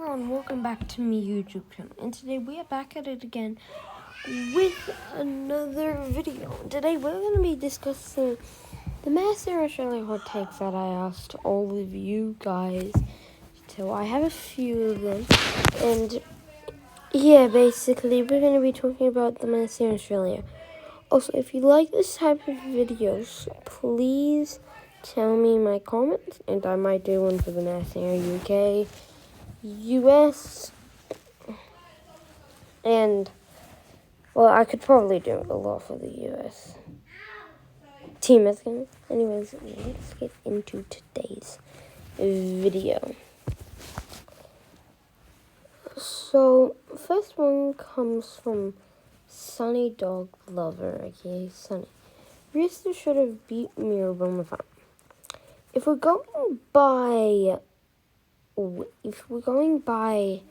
Hello and welcome back to my YouTube channel, and today we are back at it again with another video. Today we're going to be discussing the Master Australia hot takes that I asked all of you guys. So I have a few of them, and yeah, basically we're going to be talking about the Master Australia. Also, if you like this type of videos, please tell me in my comments, and I might do one for the Master UK, US, and, well, I could probably do a lot for the US team. Anyways, let's get into today's video. So, first one comes from Sunny Dog Lover, okay, Sunny. Rooster should have beat Mirabel in the final. If we're going by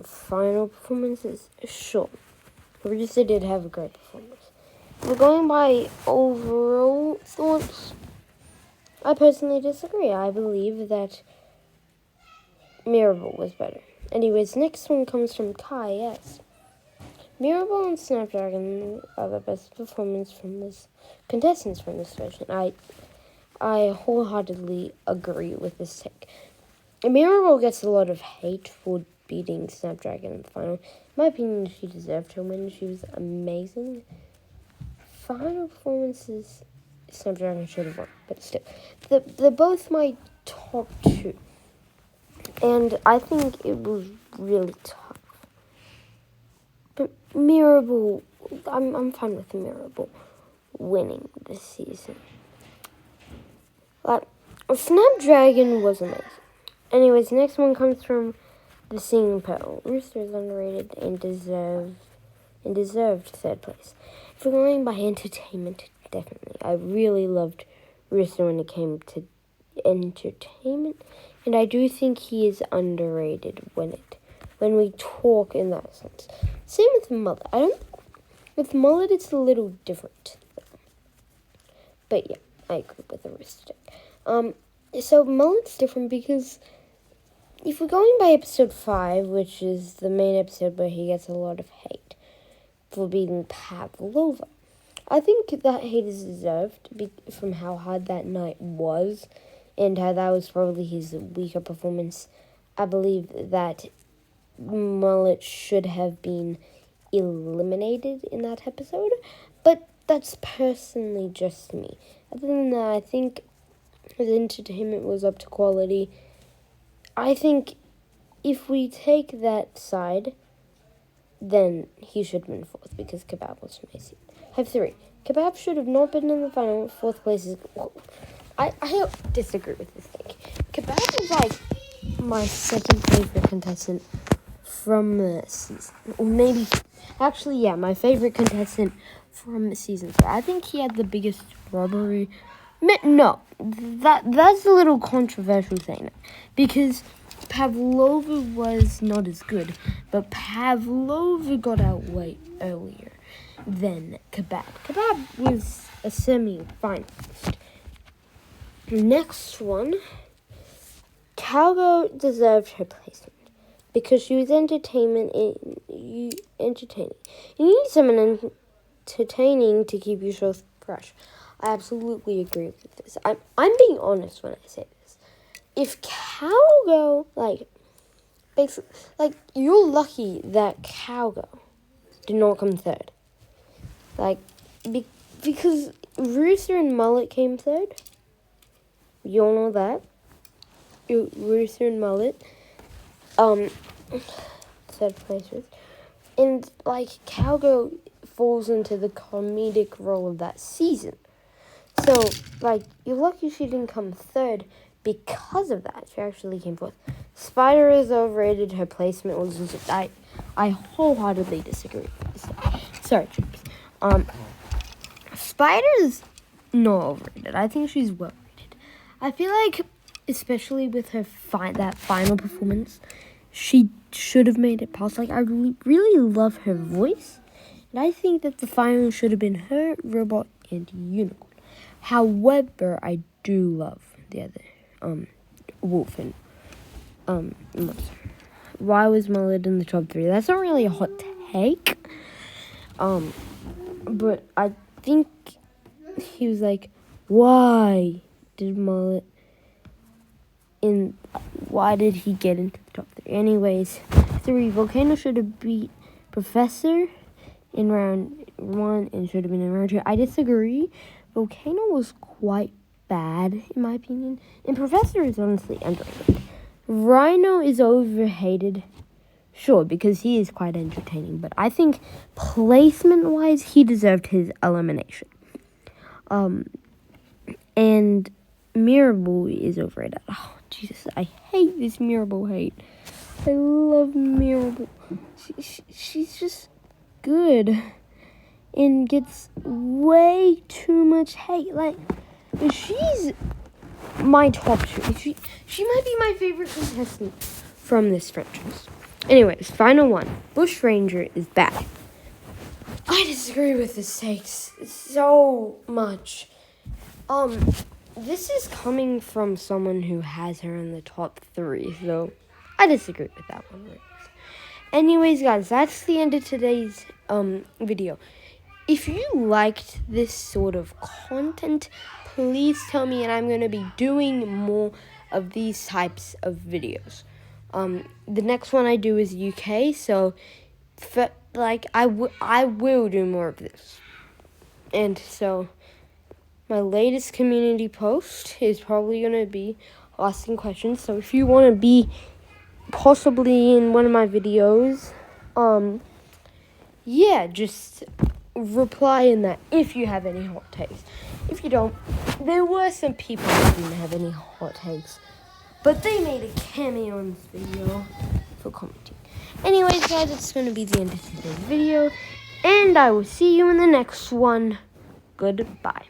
final performances, sure. Rooster did have a great performance. If we're going by overall thoughts, I personally disagree. I believe that Mirabel was better. Anyways, next one comes from Kai S. Mirabel and Snapdragon are the best contestants from this version. I wholeheartedly agree with this take. Mirabel gets a lot of hate for beating Snapdragon in the final. In my opinion, she deserved to win. She was amazing. Final performances, Snapdragon should have won, but still, they're both my top two, and I think it was really tough. But Mirabel, I'm fine with Mirabel winning this season. Like, Snapdragon was amazing. Anyways, next one comes from the Singing Pearl. Rooster is underrated and deserved third place. If we're going by entertainment, definitely. I really loved Rooster when it came to entertainment, and I do think he is underrated when we talk in that sense. Same with Mullet. With Mullet it's a little different, but yeah, I agree with the Rooster. So Mullet's different because if we're going by episode 5, which is the main episode where he gets a lot of hate for beating Pavlova, I think that hate is deserved from how hard that night was and how that was probably his weaker performance. I believe that Mullet should have been eliminated in that episode, but that's personally just me. Other than that, I think his entertainment was up to quality. I think if we take that side, then he should have been fourth because Kebab was amazing. I have 3. Kebab should have not been in the final. Fourth place is... I disagree with this thing. Kebab is like my second favorite contestant from the season. Or maybe... Actually, yeah, my favorite contestant from season 3. I think he had the biggest robbery... No, that's a little controversial thing. Because Pavlova was not as good, but Pavlova got out way earlier than Kebab. Kebab was a semi-finalist. Next one, Calgo deserved her placement because she was entertaining. You need someone entertaining to keep your show fresh. I absolutely agree with this. I'm being honest when I say this. If Calgo, you're lucky that Calgo did not come third. Because Rooster and Mullet came third. You all know that. Rooster and Mullet, third placers. And, Calgo falls into the comedic role of that season. So, you're lucky she didn't come third because of that. She actually came fourth. Spider is overrated. Her placement was... I wholeheartedly disagree with this. Sorry, Chips. Spider's not overrated. I think she's well rated. I feel like, especially with her that final performance, she should have made it past. I really love her voice. And I think that the final should have been her, Robot, and Unicorn. However, I do love the other, Wolf and Why was Mullet in the top 3? That's not really a hot take. But I think he was like, why did he get into the top 3? Anyways, 3, Volcano should have beat Professor in round 1 and should have been in round 2. I disagree. Volcano was quite bad, in my opinion. And Professor is honestly underrated. Rhino is overhated. Sure, because he is quite entertaining. But I think placement-wise, he deserved his elimination. And Mirabel is overrated. Oh, Jesus, I hate this Mirabel hate. I love Mirabel. She's just good. And gets way too much hate. Like, she's my top 2. She might be my favorite contestant from this franchise. Anyways, final one. Bush Ranger is bad. I disagree with this takes so much. This is coming from someone who has her in the top 3, so I disagree with that one. Anyways, guys, that's the end of today's video. If you liked this sort of content, please tell me, and I'm going to be doing more of these types of videos. The next one I do is UK, so I will do more of this. And so my latest community post is probably going to be asking questions. So if you want to be possibly in one of my videos, just reply in that if you have any hot takes. If you don't, there were some people who didn't have any hot takes, but they made a cameo in this video for commenting. Anyways, guys, it's going to be the end of today's video, and I will see you in the next one. Goodbye.